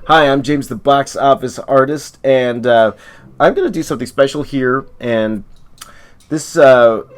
Hi, I'm James, the box office artist, and I'm going to do something special here. And this, what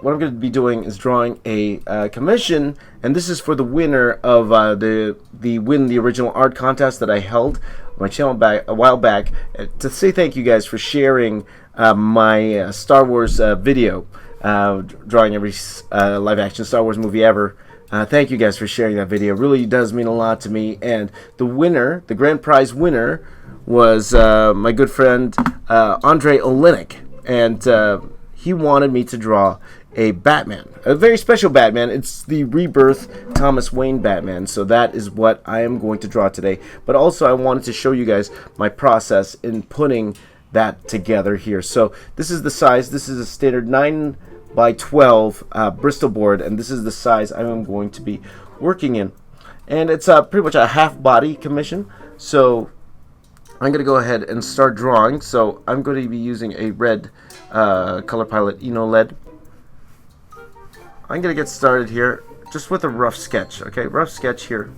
I'm going to be doing is drawing a commission, and this is for the winner of the Win the Original Art contest that I held on my channel a while back. To say thank you guys for sharing my Star Wars video, drawing every live-action Star Wars movie ever. Thank you guys for sharing that video. It really does mean a lot to me. And the winner, the grand prize winner, was my good friend Andrei Olinic. And he wanted me to draw a Batman, a very special Batman. It's the Rebirth Thomas Wayne Batman. So that is what I am going to draw today. But also I wanted to show you guys my process in putting that together here. So this is the size. This is a standard 9 by 12 Bristol board, and this is the size I am going to be working in. And it's pretty much a half body commission. So I'm going to go ahead and start drawing. So I'm going to be using a red color palette Eno lead. I'm going to get started here just with a rough sketch. Okay, rough sketch here.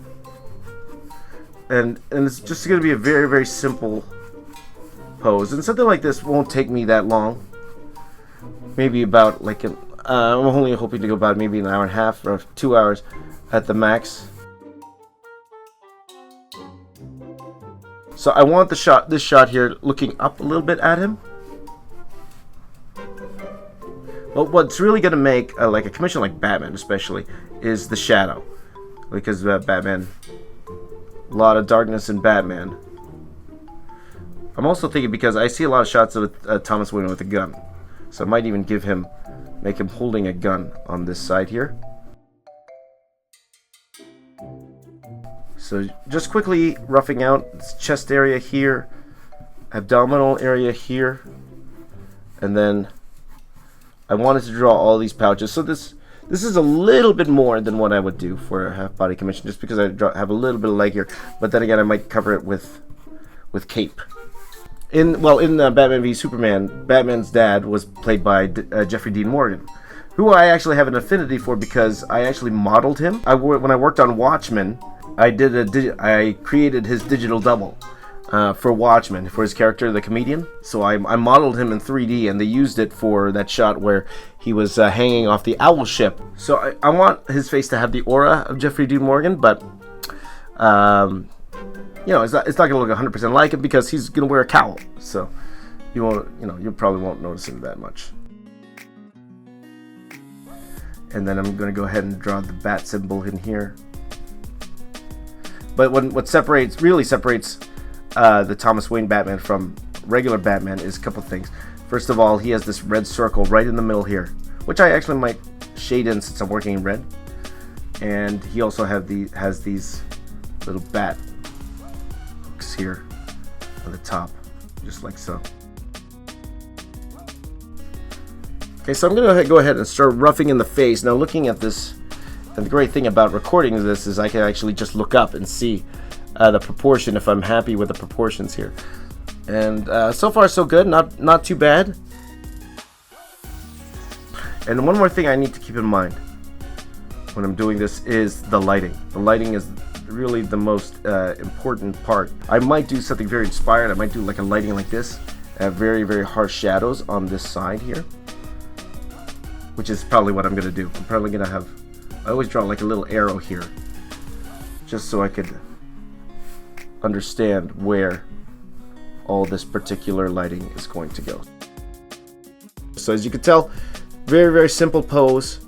And it's just going to be a very, very simple pose. And something like this won't take me that long. Maybe about like I'm only hoping to go about maybe an hour and a half or 2 hours at the max. So I want this shot here looking up a little bit at him. But what's really going to make like a commission like Batman especially is the shadow, because Batman, a lot of darkness in Batman. I'm also thinking because I see a lot of shots of Thomas Wayne with a gun. So I might even make him holding a gun on this side here. So just quickly roughing out this chest area here, abdominal area here, and then I wanted to draw all these pouches. So this is a little bit more than what I would do for a half body commission, just because I have a little bit of leg here. But then again, I might cover it with cape. In Batman v Superman, Batman's dad was played by Jeffrey Dean Morgan, who I actually have an affinity for because I actually modeled him. When I worked on Watchmen, I created his digital double for Watchmen, for his character, the comedian. So I modeled him in 3D, and they used it for that shot where he was hanging off the owl ship. So I want his face to have the aura of Jeffrey Dean Morgan, but you know, it's not going to look 100% like him because he's going to wear a cowl. So you probably won't notice him that much. And then I'm going to go ahead and draw the bat symbol in here. But what really separates the Thomas Wayne Batman from regular Batman is a couple things. First of all, he has this red circle right in the middle here, which I actually might shade in since I'm working in red. And he also has these little bat here on the top, just like so. Okay, so I'm going to go ahead and start roughing in the face. Now, looking at this, and the great thing about recording this is I can actually just look up and see the proportion if I'm happy with the proportions here. And so far so good, not too bad. And one more thing I need to keep in mind when I'm doing this is the lighting. The lighting is really the most important part. I might do something very inspired. I might do like a lighting like this, very, very harsh shadows on this side here, which is probably what I'm going to do. I'm probably going to have, I always draw like a little arrow here, just so I could understand where all this particular lighting is going to go. So as you can tell, very, very simple pose,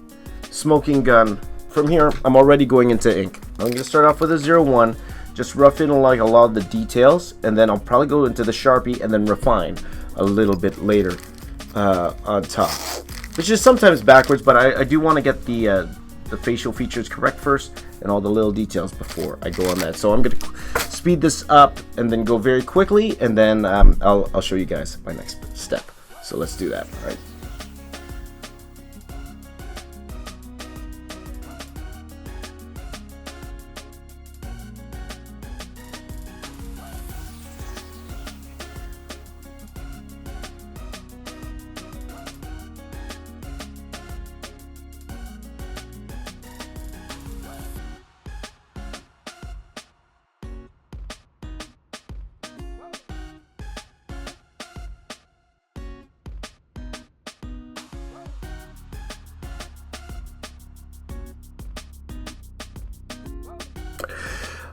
smoking gun. From here, I'm already going into ink. I'm going to start off with a 01, just rough in like a lot of the details, and then I'll probably go into the Sharpie and then refine a little bit later on top. Which is sometimes backwards, but I do want to get the facial features correct first and all the little details before I go on that. So I'm going to speed this up and then go very quickly, and then I'll show you guys my next step. So let's do that. All right.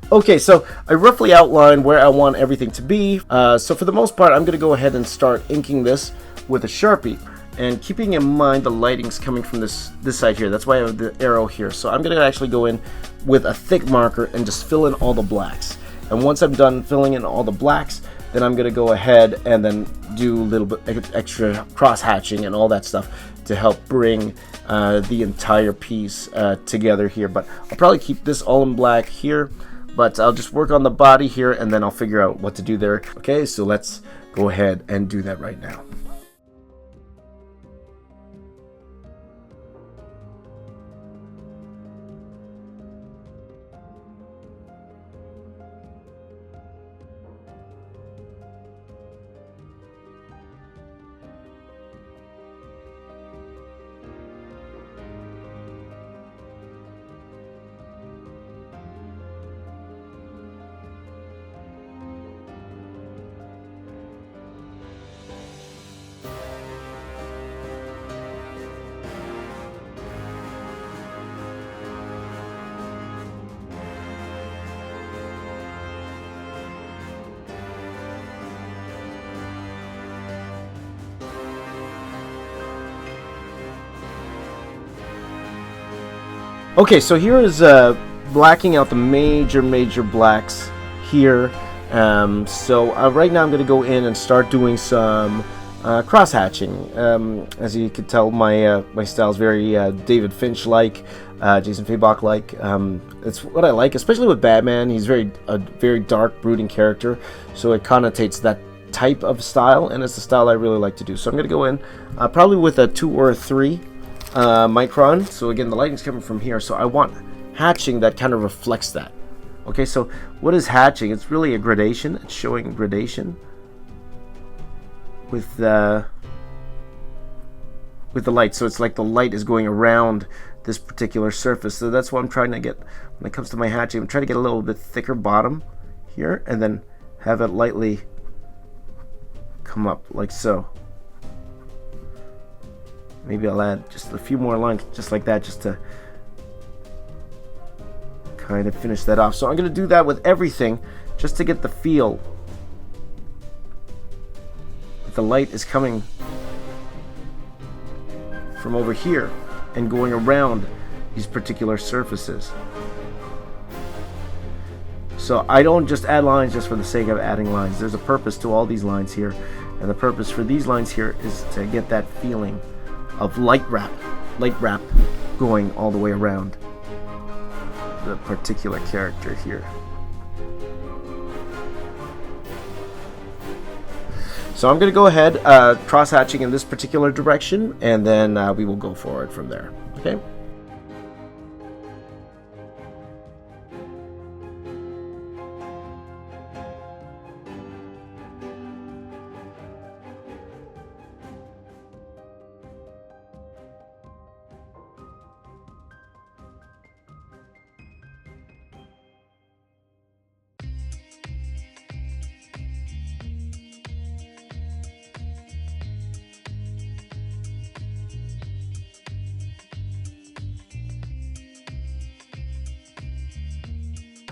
Okay, so I roughly outlined where I want everything to be. So for the most part, I'm going to go ahead and start inking this with a Sharpie. And keeping in mind the lighting's coming from this side here. That's why I have the arrow here. So I'm going to actually go in with a thick marker and just fill in all the blacks. And once I'm done filling in all the blacks, then I'm going to go ahead and then do a little bit extra cross-hatching and all that stuff to help bring the entire piece together here. But I'll probably keep this all in black here. But I'll just work on the body here and then I'll figure out what to do there. Okay, so let's go ahead and do that right now. Okay, so here is blacking out the major blacks here. So right now I'm going to go in and start doing some cross-hatching. As you can tell, my style is very David Finch-like, Jason Fabok-like. It's what I like, especially with Batman. He's a very dark, brooding character, so it connotates that type of style, and it's the style I really like to do. So I'm going to go in probably with a 2 or a 3 micron. So again, the lighting's coming from here, so I want hatching that kind of reflects that. Okay, so what is hatching? It's really a gradation. It's showing gradation with the light. So it's like the light is going around this particular surface. So that's what I'm trying to get when it comes to my hatching. I'm trying to get a little bit thicker bottom here and then have it lightly come up like so. Maybe I'll add just a few more lines just like that, just to kind of finish that off. So I'm going to do that with everything just to get the feel that the light is coming from over here and going around these particular surfaces. So I don't just add lines just for the sake of adding lines. There's a purpose to all these lines here, and the purpose for these lines here is to get that feeling of light wrap going all the way around the particular character here. So I'm going to go ahead cross-hatching in this particular direction, and then we will go forward from there. Okay.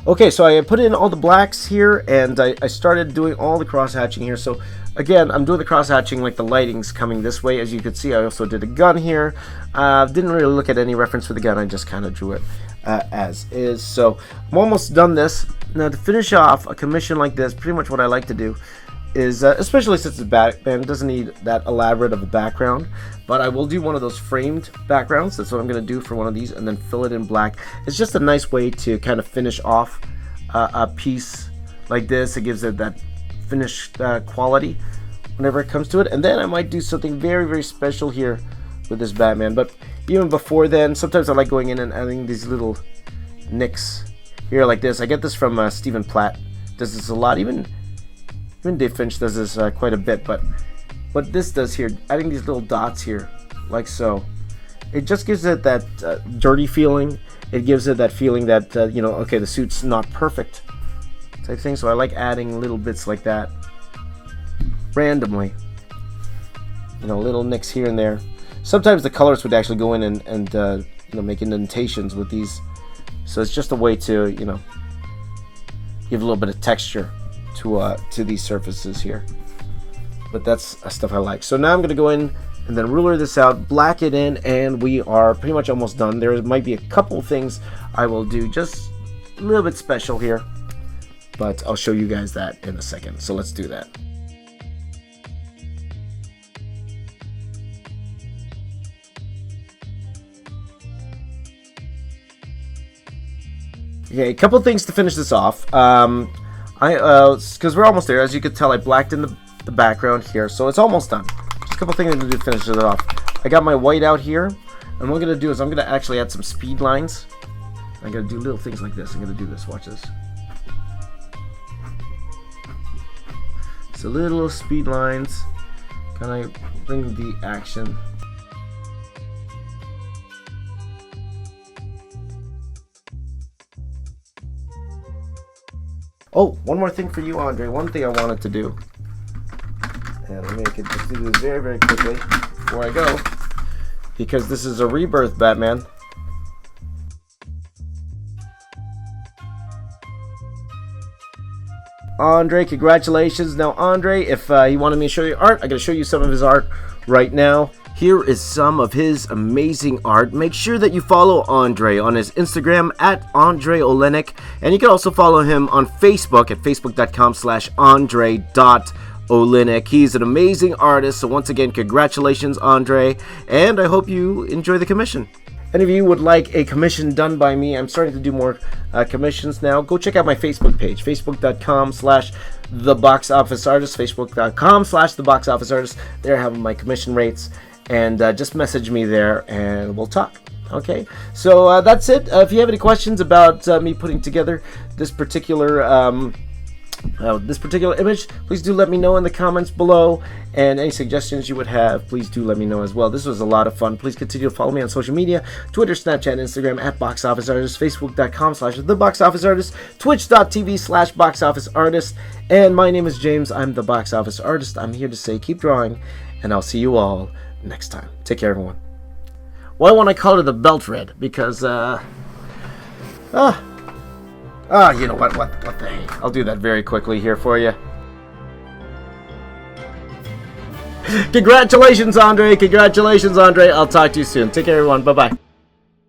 Okay, so I put in all the blacks here, and I started doing all the cross-hatching here. So again, I'm doing the cross-hatching like the lighting's coming this way. As you can see, I also did a gun here. Didn't really look at any reference for the gun. I just kind of drew it as is. So I'm almost done this. Now to finish off a commission like this, pretty much what I like to do is, especially since it's Batman, it doesn't need that elaborate of a background, but I will do one of those framed backgrounds. That's what I'm going to do for one of these, and then fill it in black. It's just a nice way to kind of finish off a piece like this. It gives it that finished quality whenever it comes to it. And then I might do something very, very special here with this Batman. But even before then, sometimes I like going in and adding these little nicks here like this. I get this from Stephen Platt. Does this a lot. Even Dave Finch does this quite a bit, but what this does here, adding these little dots here, like so, it just gives it that dirty feeling. It gives it that feeling that, you know, okay, the suit's not perfect type thing. So I like adding little bits like that randomly, you know, little nicks here and there. Sometimes the colors would actually go in and you know, make indentations with these. So it's just a way to, you know, give a little bit of texture to these surfaces here. But that's stuff I like. So now I'm going to go in and then ruler this out, black it in, and we are pretty much almost done. There might be a couple things I will do just a little bit special here, but I'll show you guys that in a second. So let's do that. Okay, a couple things to finish this off. Because we're almost there. As you can tell, I blacked in the background here, so it's almost done. Just a couple things to do to finish it off. I got my white out here, and what I'm gonna do is I'm gonna actually add some speed lines. I'm gonna do little things like this. I'm gonna do this. Watch this. So little speed lines, kind of bring the action. Oh, one more thing for you, Andrei. One thing I wanted to do. And let me just do this very, very quickly before I go. Because this is a Rebirth Batman. Andrei, congratulations. Now, Andrei, if you wanted me to show you art, I'm going to show you some of his art right now. Here is some of his amazing art. Make sure that you follow Andrei on his Instagram at Andrei Olinic. And you can also follow him on Facebook at facebook.com/Andrei.Olinic. He's an amazing artist. So once again, congratulations, Andrei. And I hope you enjoy the commission. Any of you would like a commission done by me? I'm starting to do more commissions now. Go check out my Facebook page, facebook.com/theboxofficeartist, facebook.com/theboxofficeartist. There I have my commission rates. And just message me there and we'll talk. Okay, so that's it. If you have any questions about me putting together this particular image, please do let me know in the comments below, and any suggestions you would have, please do let me know as well. This was a lot of fun. Please continue to follow me on social media: Twitter, Snapchat, Instagram at boxofficeartist, facebook.com/theboxofficeartist, twitch.tv/boxofficeartist, and my name is James. I'm the Box Office Artist. I'm here to say keep drawing, and I'll see you all next time. Take care, everyone. Why won't I color the belt red? Because you know what the heck? I'll do that very quickly here for you. Congratulations, Andrei. Congratulations, Andrei. I'll talk to you soon. Take care, everyone. Bye-bye.